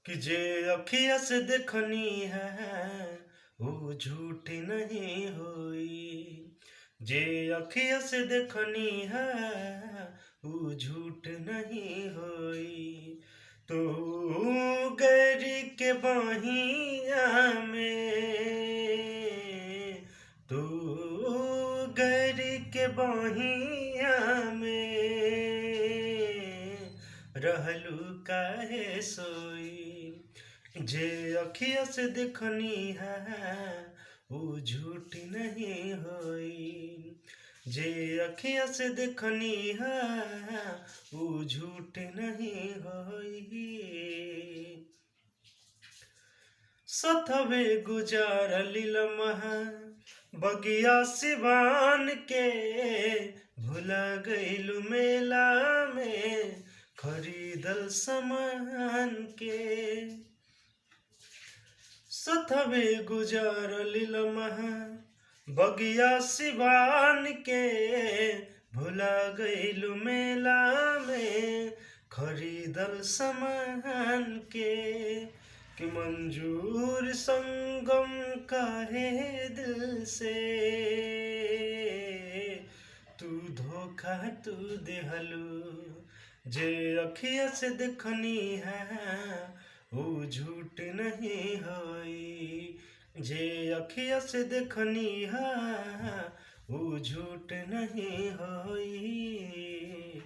कि जे अखिया से देखनी है वो झूठ नहीं हुई। जे अखिया से देखनी है वो झूठ नहीं हुई। तो गैरी के बहिया में, तो गैरी के बहिया में रहलू काहे सोई। जे अखिया से देखनी है वो झूठ नहीं होई। जे अखिया से देखनी है वो झूठ नहीं होई। सथवे गुजार लम्हा बगिया सिवान के, भुला गईलू मेला में खरीदल सामान के। सथवे गुजार लम्हा बगिया सिवान के, भुला गईलू मेला में खरीदल सामान के। कि मंजूर संगम काहे दिल से तू धोखा तू देहलू। जे अखिया से देखनी है वो झूठ नहीं होई। जे अखिया से देखनी है वो झूठ नहीं होई।